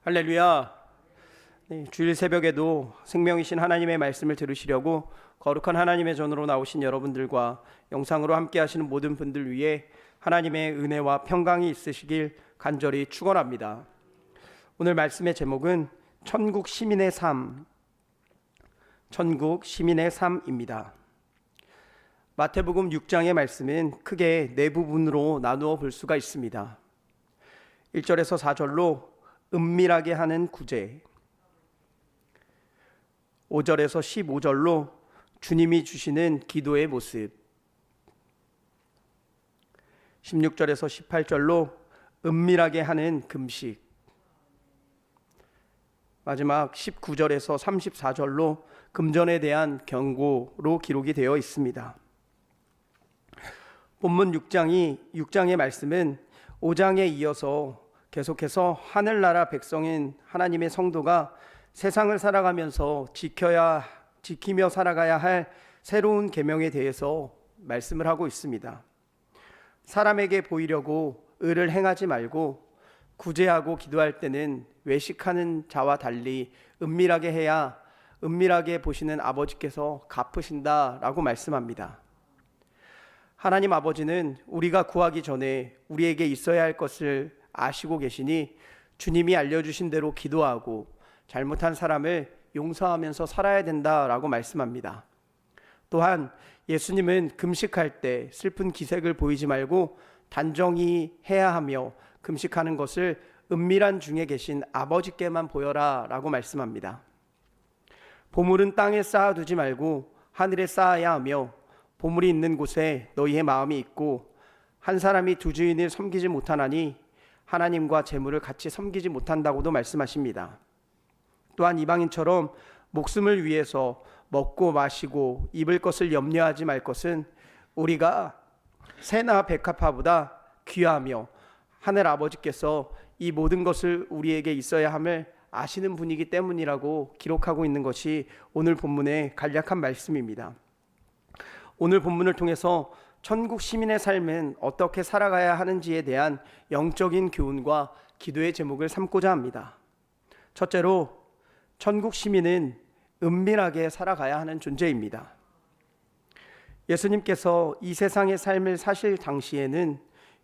할렐루야. 네, 주일 새벽에도 생명이신 하나님의 말씀을 들으시려고 거룩한 하나님의 전으로 나오신 여러분들과 영상으로 함께 하시는 모든 분들 위해 하나님의 은혜와 평강이 있으시길 간절히 축원합니다. 오늘 말씀의 제목은 천국 시민의 삶, 천국 시민의 삶입니다. 마태복음 6장의 말씀은 크게 네 부분으로 나누어 볼 수가 있습니다. 1절에서 4절로 은밀하게 하는 구제, 5절에서 15절로 주님이 주시는 기도의 모습, 16절에서 18절로 은밀하게 하는 금식, 마지막 19절에서 34절로 금전에 대한 경고로 기록이 되어 있습니다. 본문 6장의 말씀은 5장에 이어서 계속해서 하늘나라 백성인 하나님의 성도가 세상을 살아가면서 지키며 살아가야 할 새로운 계명에 대해서 말씀을 하고 있습니다. 사람에게 보이려고 의를 행하지 말고 구제하고 기도할 때는 외식하는 자와 달리 은밀하게 해야 은밀하게 보시는 아버지께서 갚으신다라고 말씀합니다. 하나님 아버지는 우리가 구하기 전에 우리에게 있어야 할 것을 아시고 계시니 주님이 알려주신 대로 기도하고 잘못한 사람을 용서하면서 살아야 된다라고 말씀합니다. 또한 예수님은 금식할 때 슬픈 기색을 보이지 말고 단정히 해야 하며 금식하는 것을 은밀한 중에 계신 아버지께만 보여라 라고 말씀합니다. 보물은 땅에 쌓아두지 말고 하늘에 쌓아야 하며 보물이 있는 곳에 너희의 마음이 있고 한 사람이 두 주인을 섬기지 못하나니 하나님과 재물을 같이 섬기지 못한다고도 말씀하십니다. 또한 이방인처럼 목숨을 위해서 먹고 마시고 입을 것을 염려하지 말 것은 우리가 새나 백합화보다 귀하며 하늘 아버지께서 이 모든 것을 우리에게 있어야 함을 아시는 분이기 때문이라고 기록하고 있는 것이 오늘 본문의 간략한 말씀입니다. 오늘 본문을 통해서 천국 시민의 삶은 어떻게 살아가야 하는지에 대한 영적인 교훈과 기도의 제목을 삼고자 합니다. 첫째로, 천국 시민은 은밀하게 살아가야 하는 존재입니다. 예수님께서 이 세상의 삶을 사실 당시에는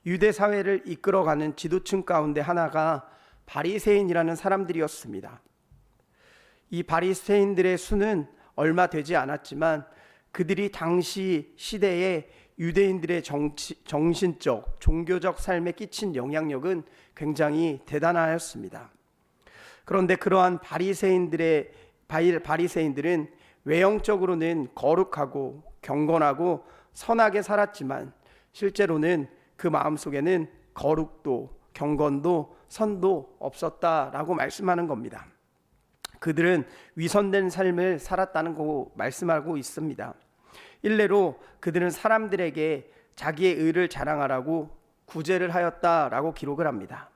유대 사회를 이끌어가는 지도층 가운데 하나가 바리새인이라는 사람들이었습니다. 이 바리새인들의 수는 얼마 되지 않았지만 그들이 당시 시대에 유대인들의 정신적, 종교적 삶에 끼친 영향력은 굉장히 대단하였습니다. 그런데 그러한 바리새인들은 외형적으로는 거룩하고 경건하고 선하게 살았지만 실제로는 그 마음속에는 거룩도 경건도 선도 없었다라고 말씀하는 겁니다. 그들은 위선된 삶을 살았다는 거 말씀하고 있습니다. 일례로 그들은 사람들에게 자기의 의를 자랑하라고 구제를 하였다라고 기록을 합니다.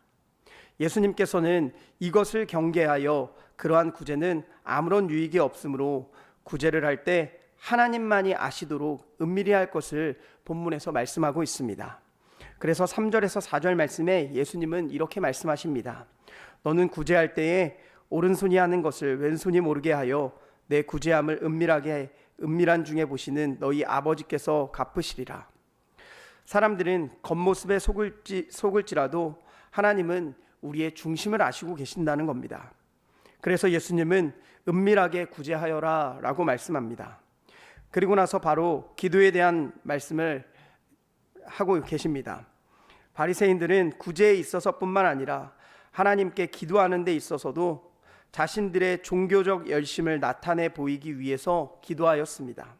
예수님께서는 이것을 경계하여 그러한 구제는 아무런 유익이 없으므로 구제를 할 때 하나님만이 아시도록 은밀히 할 것을 본문에서 말씀하고 있습니다. 그래서 3절에서 4절 말씀에 예수님은 이렇게 말씀하십니다. 너는 구제할 때에 오른손이 하는 것을 왼손이 모르게 하여 내 구제함을 은밀한 중에 보시는 너희 아버지께서 갚으시리라. 사람들은 겉모습에 속을지라도 하나님은 우리의 중심을 아시고 계신다는 겁니다. 그래서 예수님은 은밀하게 구제하여라 라고 말씀합니다. 그리고 나서 바로 기도에 대한 말씀을 하고 계십니다. 바리새인들은 구제에 있어서뿐만 아니라 하나님께 기도하는 데 있어서도 자신들의 종교적 열심을 나타내 보이기 위해서 기도하였습니다.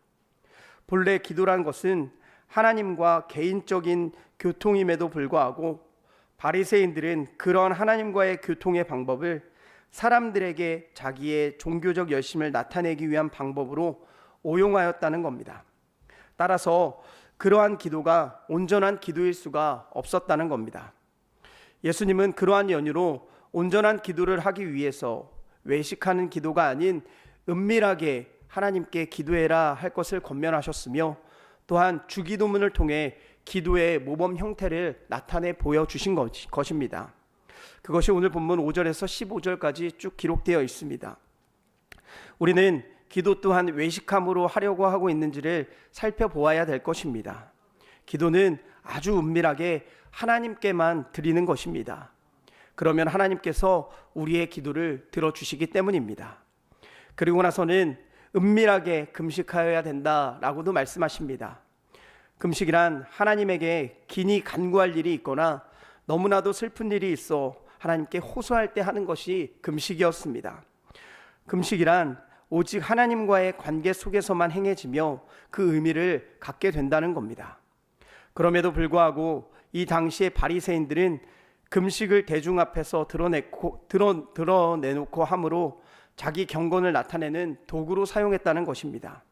본래 기도란 것은 하나님과 개인적인 교통임에도 불구하고 바리새인들은 그런 하나님과의 교통의 방법을 사람들에게 자기의 종교적 열심을 나타내기 위한 방법으로 오용하였다는 겁니다. 따라서 그러한 기도가 온전한 기도일 수가 없었다는 겁니다. 예수님은 그러한 연유로 온전한 기도를 하기 위해서 외식하는 기도가 아닌 은밀하게 하나님께 기도해라 할 것을 권면하셨으며 또한 주기도문을 통해 기도의 모범 형태를 나타내 보여주신 것입니다. 그것이 오늘 본문 5절에서 15절까지 쭉 기록되어 있습니다. 우리는 기도 또한 외식함으로 하려고 하고 있는지를 살펴보아야 될 것입니다. 기도는 아주 은밀하게 하나님께만 드리는 것입니다. 그러면 하나님께서 우리의 기도를 들어주시기 때문입니다. 그리고 나서는 은밀하게 금식하여야 된다라고도 말씀하십니다. 금식이란 하나님에게 긴히 간구할 일이 있거나 너무나도 슬픈 일이 있어 하나님께 호소할 때 하는 것이 금식이었습니다. 금식이란 오직 하나님과의 관계 속에서만 행해지며 그 의미를 갖게 된다는 겁니다. 그럼에도 불구하고 이 당시의 바리새인들은 금식을 대중 앞에서 드러내놓고 함으로 자기 경건을 나타내는 도구로 사용했다는 것입니다.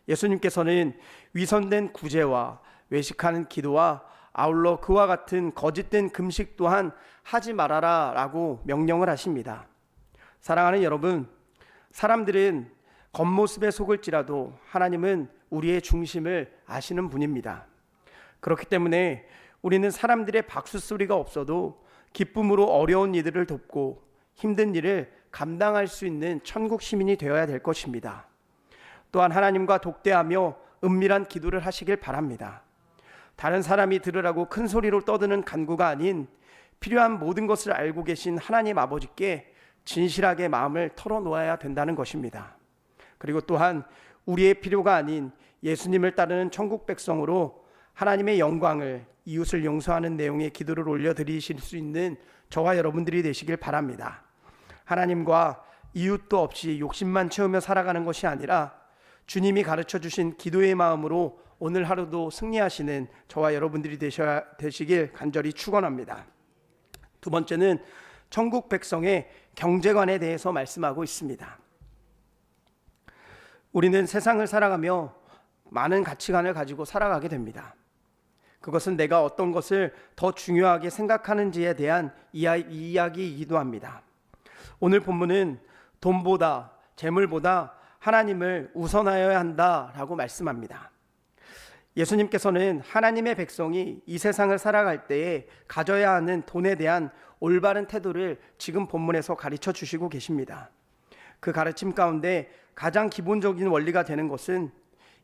예수님께서는 위선된 구제와 외식하는 기도와 아울러 그와 같은 거짓된 금식 또한 하지 말아라 라고 명령을 하십니다. 사랑하는 여러분, 사람들은 겉모습에 속을지라도 하나님은 우리의 중심을 아시는 분입니다. 그렇기 때문에 우리는 사람들의 박수 소리가 없어도 기쁨으로 어려운 이들을 돕고 힘든 일을 감당할 수 있는 천국 시민이 되어야 될 것입니다. 또한 하나님과 독대하며 은밀한 기도를 하시길 바랍니다. 다른 사람이 들으라고 큰 소리로 떠드는 간구가 아닌 필요한 모든 것을 알고 계신 하나님 아버지께 진실하게 마음을 털어놓아야 된다는 것입니다. 그리고 또한 우리의 필요가 아닌 예수님을 따르는 천국 백성으로 하나님의 영광을, 이웃을 용서하는 내용의 기도를 올려드리실 수 있는 저와 여러분들이 되시길 바랍니다. 하나님과 이웃도 없이 욕심만 채우며 살아가는 것이 아니라 주님이 가르쳐 주신 기도의 마음으로 오늘 하루도 승리하시는 저와 여러분들이 되시길 간절히 축원합니다. 두 번째는 천국 백성의 경제관에 대해서 말씀하고 있습니다. 우리는 세상을 살아가며 많은 가치관을 가지고 살아가게 됩니다. 그것은 내가 어떤 것을 더 중요하게 생각하는지에 대한 이야기이기도 합니다. 오늘 본문은 돈보다 재물보다 하나님을 우선하여야 한다라고 말씀합니다. 예수님께서는 하나님의 백성이 이 세상을 살아갈 때에 가져야 하는 돈에 대한 올바른 태도를 지금 본문에서 가르쳐 주시고 계십니다. 그 가르침 가운데 가장 기본적인 원리가 되는 것은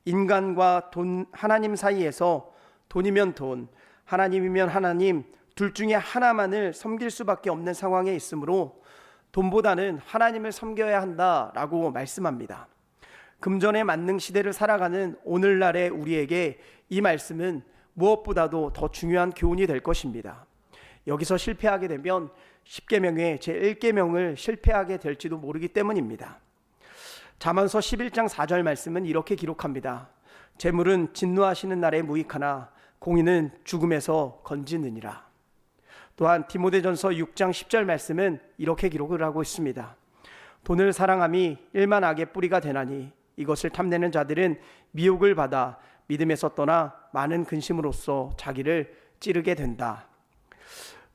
인간과 하나님 사이에서 돈이면 돈, 하나님이면 하나님 둘 중에 하나만을 섬길 수밖에 없는 상황에 있으므로 돈보다는 하나님을 섬겨야 한다라고 말씀합니다. 금전의 만능 시대를 살아가는 오늘날의 우리에게 이 말씀은 무엇보다도 더 중요한 교훈이 될 것입니다. 여기서 실패하게 되면 10계명의 제1계명을 실패하게 될지도 모르기 때문입니다. 잠언서 11장 4절 말씀은 이렇게 기록합니다. 재물은 진노하시는 날에 무익하나 공의는 죽음에서 건지느니라. 또한 디모데전서 6장 10절 말씀은 이렇게 기록을 하고 있습니다. 돈을 사랑함이 일만 악의 뿌리가 되나니 이것을 탐내는 자들은 미혹을 받아 믿음에서 떠나 많은 근심으로써 자기를 찌르게 된다.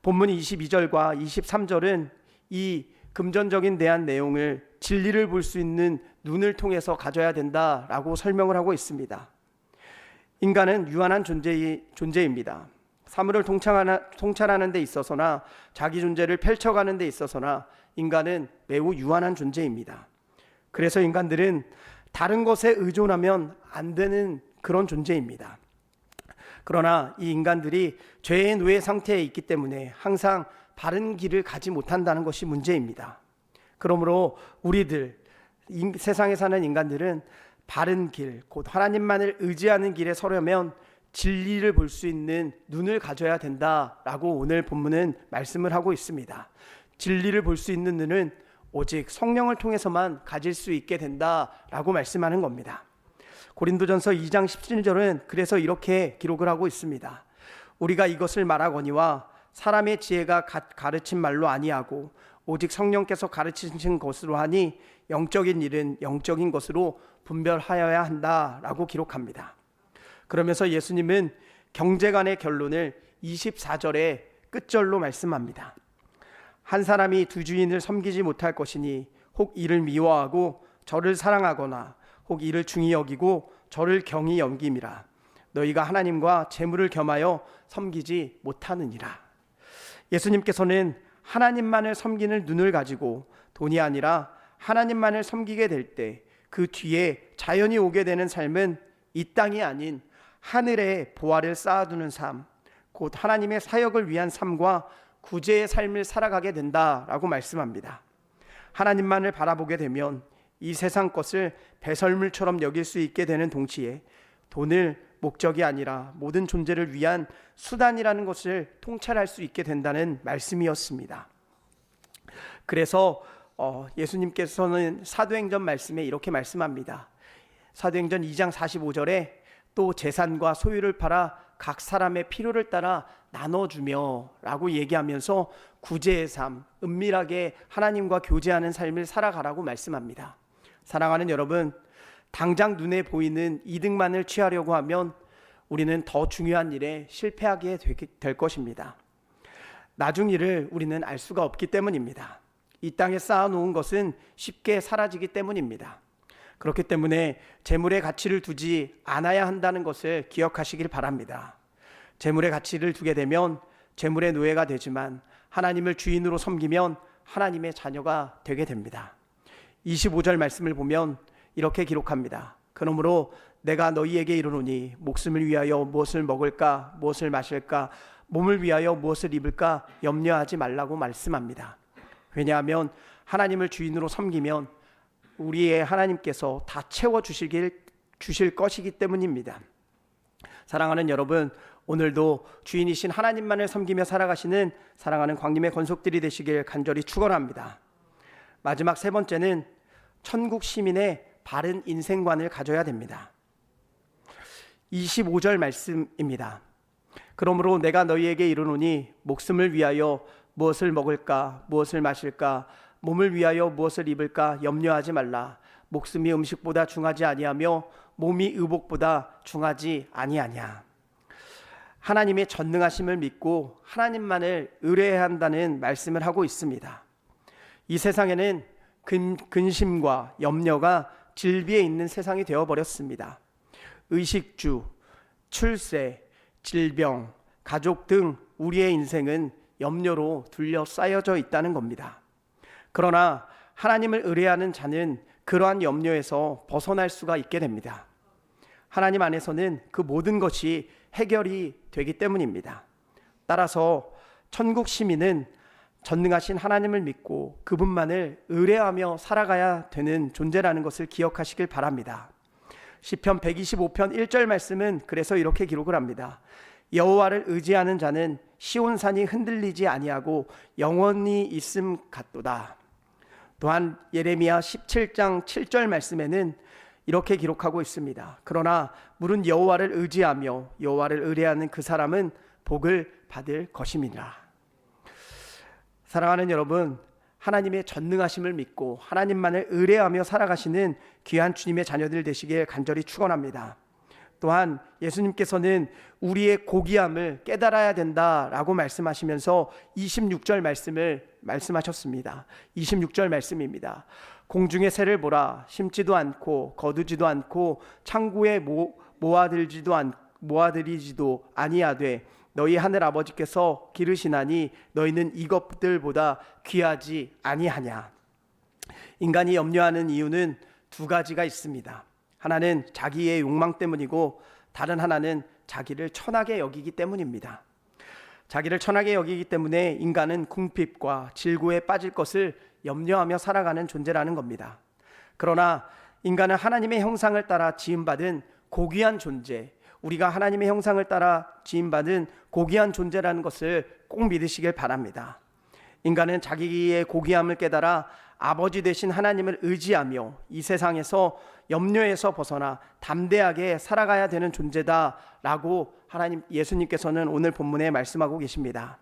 본문 22절과 23절은 이 금전적인 대한 내용을 진리를 볼 수 있는 눈을 통해서 가져야 된다라고 설명을 하고 있습니다. 인간은 유한한 존재입니다. 사물을 통찰하는 데 있어서나 자기 존재를 펼쳐가는 데 있어서나 인간은 매우 유한한 존재입니다. 그래서 인간들은 다른 것에 의존하면 안 되는 그런 존재입니다. 그러나 이 인간들이 죄의 노예 상태에 있기 때문에 항상 바른 길을 가지 못한다는 것이 문제입니다. 그러므로 우리들 세상에 사는 인간들은 바른 길, 곧 하나님만을 의지하는 길에 서려면 진리를 볼 수 있는 눈을 가져야 된다라고 오늘 본문은 말씀을 하고 있습니다. 진리를 볼 수 있는 눈은 오직 성령을 통해서만 가질 수 있게 된다라고 말씀하는 겁니다. 고린도전서 2장 17절은 그래서 이렇게 기록을 하고 있습니다. 우리가 이것을 말하거니와 사람의 지혜가 가르친 말로 아니하고 오직 성령께서 가르치신 것으로 하니 영적인 일은 영적인 것으로 분별하여야 한다라고 기록합니다. 그러면서 예수님은 경제관의 결론을 24절의 끝절로 말씀합니다. 한 사람이 두 주인을 섬기지 못할 것이니 혹 이를 미워하고 저를 사랑하거나 혹 이를 중히 여기고 저를 경히 여김이라. 너희가 하나님과 재물을 겸하여 섬기지 못하느니라. 예수님께서는 하나님만을 섬기는 눈을 가지고 돈이 아니라 하나님만을 섬기게 될 때 그 뒤에 자연히 오게 되는 삶은 이 땅이 아닌 하늘에 보화를 쌓아두는 삶, 곧 하나님의 사역을 위한 삶과 구제의 삶을 살아가게 된다라고 말씀합니다. 하나님만을 바라보게 되면 이 세상 것을 배설물처럼 여길 수 있게 되는 동시에 돈을 목적이 아니라 모든 존재를 위한 수단이라는 것을 통찰할 수 있게 된다는 말씀이었습니다. 그래서 예수님께서는 사도행전 말씀에 이렇게 말씀합니다. 사도행전 2장 45절에 또 재산과 소유를 팔아 각 사람의 필요를 따라 나눠주며 라고 얘기하면서 구제의 삶, 은밀하게 하나님과 교제하는 삶을 살아가라고 말씀합니다. 사랑하는 여러분, 당장 눈에 보이는 이득만을 취하려고 하면 우리는 더 중요한 일에 실패하게 될 것입니다. 나중 일을 우리는 알 수가 없기 때문입니다. 이 땅에 쌓아놓은 것은 쉽게 사라지기 때문입니다. 그렇기 때문에 재물의 가치를 두지 않아야 한다는 것을 기억하시길 바랍니다. 재물의 가치를 두게 되면 재물의 노예가 되지만 하나님을 주인으로 섬기면 하나님의 자녀가 되게 됩니다. 25절 말씀을 보면 이렇게 기록합니다. 그러므로 내가 너희에게 이르노니 목숨을 위하여 무엇을 먹을까 무엇을 마실까 몸을 위하여 무엇을 입을까 염려하지 말라고 말씀합니다. 왜냐하면 하나님을 주인으로 섬기면 우리의 하나님께서 다 주실 것이기 때문입니다. 사랑하는 여러분, 오늘도 주인이신 하나님만을 섬기며 살아가시는 사랑하는 광림의 권속들이 되시길 간절히 축원합니다. 마지막 세 번째는 천국 시민의 바른 인생관을 가져야 됩니다. 25절 말씀입니다. 그러므로 내가 너희에게 이르노니 목숨을 위하여 무엇을 먹을까 무엇을 마실까 몸을 위하여 무엇을 입을까 염려하지 말라. 목숨이 음식보다 중하지 아니하며 몸이 의복보다 중하지 아니하냐. 하나님의 전능하심을 믿고 하나님만을 의뢰해야 한다는 말씀을 하고 있습니다. 이 세상에는 근심과 염려가 질비해 있는 세상이 되어버렸습니다. 의식주, 출세, 질병, 가족 등 우리의 인생은 염려로 둘러싸여져 있다는 겁니다. 그러나 하나님을 의뢰하는 자는 그러한 염려에서 벗어날 수가 있게 됩니다. 하나님 안에서는 그 모든 것이 해결이 되기 때문입니다. 따라서 천국 시민은 전능하신 하나님을 믿고 그분만을 의뢰하며 살아가야 되는 존재라는 것을 기억하시길 바랍니다. 시편 125편 1절 말씀은 그래서 이렇게 기록을 합니다. 여호와를 의지하는 자는 시온산이 흔들리지 아니하고 영원히 있음 같도다. 또한 예레미야 17장 7절 말씀에는 이렇게 기록하고 있습니다. 그러나 물은 여호와를 의지하며 여호와를 의뢰하는 그 사람은 복을 받을 것임이니라. 사랑하는 여러분, 하나님의 전능하심을 믿고 하나님만을 의뢰하며 살아가시는 귀한 주님의 자녀들 되시길 간절히 축원합니다. 또한 예수님께서는 우리의 고귀함을 깨달아야 된다라고 말씀하시면서 26절 말씀을 말씀하셨습니다. 26절 말씀입니다. 공중의 새를 보라. 심지도 않고 거두지도 않고 창고에 모아들이지도 아니하되 너희 하늘 아버지께서 기르시나니 너희는 이것들보다 귀하지 아니하냐. 인간이 염려하는 이유는 두 가지가 있습니다. 하나는 자기의 욕망 때문이고 다른 하나는 자기를 천하게 여기기 때문입니다. 자기를 천하게 여기기 때문에 인간은 궁핍과 질고에 빠질 것을 염려하며 살아가는 존재라는 겁니다. 그러나 인간은 하나님의 형상을 따라 지음받은 고귀한 존재, 우리가 하나님의 형상을 따라 지음받은 고귀한 존재라는 것을 꼭 믿으시길 바랍니다. 인간은 자기의 고귀함을 깨달아 아버지 되신 하나님을 의지하며 이 세상에서 염려에서 벗어나 담대하게 살아가야 되는 존재다라고 예수님께서는 오늘 본문에 말씀하고 계십니다.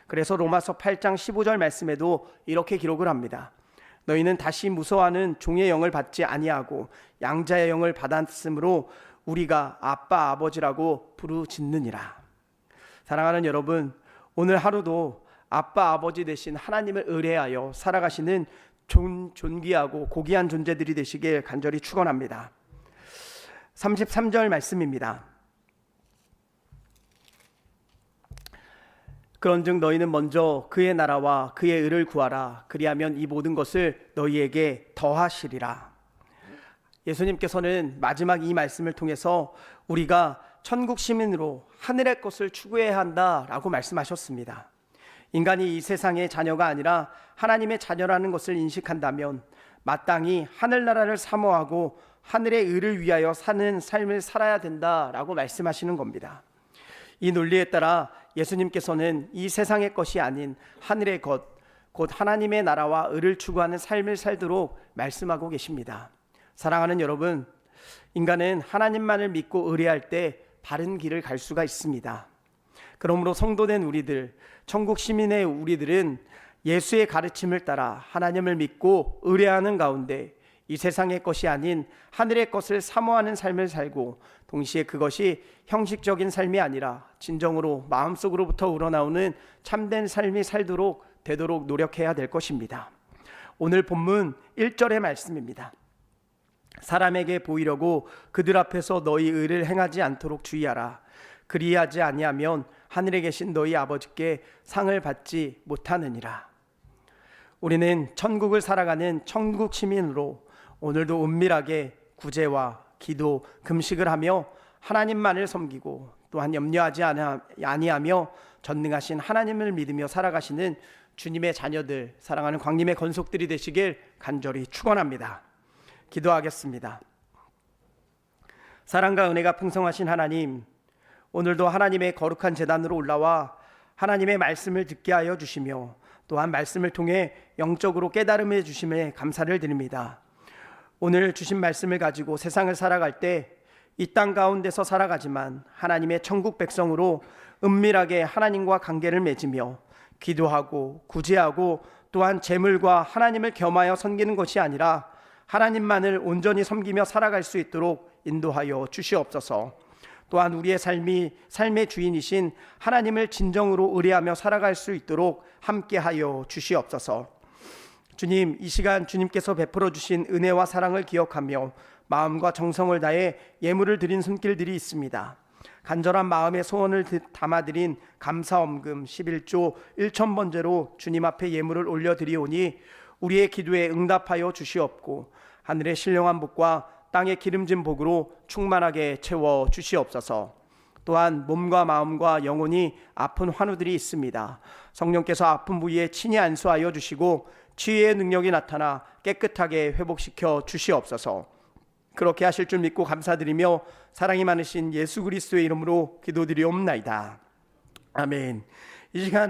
그래서 로마서 8장 15절 말씀에도 이렇게 기록을 합니다. 너희는 다시 무서워하는 종의 영을 받지 아니하고 양자의 영을 받았으므로 우리가 아빠 아버지라고 부르짖느니라. 사랑하는 여러분, 오늘 하루도 아빠 아버지 되신 하나님을 의뢰하여 살아가시는 존귀하고 고귀한 존재들이 되시길 간절히 축원합니다. 33절 말씀입니다. 그런즉 너희는 먼저 그의 나라와 그의 의를 구하라. 그리하면 이 모든 것을 너희에게 더하시리라. 예수님께서는 마지막 이 말씀을 통해서 우리가 천국 시민으로 하늘의 것을 추구해야 한다라고 말씀하셨습니다. 인간이 이 세상의 자녀가 아니라 하나님의 자녀라는 것을 인식한다면 마땅히 하늘나라를 사모하고 하늘의 의를 위하여 사는 삶을 살아야 된다라고 말씀하시는 겁니다. 이 논리에 따라 예수님께서는 이 세상의 것이 아닌 하늘의 것, 곧 하나님의 나라와 의를 추구하는 삶을 살도록 말씀하고 계십니다. 사랑하는 여러분, 인간은 하나님만을 믿고 의뢰할 때 바른 길을 갈 수가 있습니다. 그러므로 성도된 우리들, 천국 시민의 우리들은 예수의 가르침을 따라 하나님을 믿고 의뢰하는 가운데 이 세상의 것이 아닌 하늘의 것을 사모하는 삶을 살고, 동시에 그것이 형식적인 삶이 아니라 진정으로 마음속으로부터 우러나오는 참된 삶이 살도록 되도록 노력해야 될 것입니다. 오늘 본문 1절의 말씀입니다. 사람에게 보이려고 그들 앞에서 너희 의를 행하지 않도록 주의하라. 그리하지 아니하면 하늘에 계신 너희 아버지께 상을 받지 못하느니라. 우리는 천국을 살아가는 천국 시민으로 오늘도 은밀하게 구제와 기도, 금식을 하며 하나님만을 섬기고 또한 염려하지 아니하며 전능하신 하나님을 믿으며 살아가시는 주님의 자녀들, 사랑하는 광림의 건속들이 되시길 간절히 축원합니다. 기도하겠습니다. 사랑과 은혜가 풍성하신 하나님, 오늘도 하나님의 거룩한 제단으로 올라와 하나님의 말씀을 듣게 하여 주시며 또한 말씀을 통해 영적으로 깨달음해 주심에 감사를 드립니다. 오늘 주신 말씀을 가지고 세상을 살아갈 때 이 땅 가운데서 살아가지만 하나님의 천국 백성으로 은밀하게 하나님과 관계를 맺으며 기도하고 구제하고 또한 재물과 하나님을 겸하여 섬기는 것이 아니라 하나님만을 온전히 섬기며 살아갈 수 있도록 인도하여 주시옵소서. 또한 우리의 삶의 주인이신 하나님을 진정으로 의뢰하며 살아갈 수 있도록 함께하여 주시옵소서. 주님, 이 시간 주님께서 베풀어 주신 은혜와 사랑을 기억하며 마음과 정성을 다해 예물을 드린 손길들이 있습니다. 간절한 마음의 소원을 담아드린 감사엄금 11조 1,000번제로 주님 앞에 예물을 올려드리오니 우리의 기도에 응답하여 주시옵고 하늘의 신령한 복과 땅의 기름진 복으로 충만하게 채워 주시옵소서. 또한 몸과 마음과 영혼이 아픈 환우들이 있습니다. 성령께서 아픈 부위에 친히 안수하여 주시고 치유의 능력이 나타나 깨끗하게 회복시켜 주시옵소서. 그렇게 하실 줄 믿고 감사드리며 사랑이 많으신 예수 그리스도의 이름으로 기도드리옵나이다. 아멘. 이 시간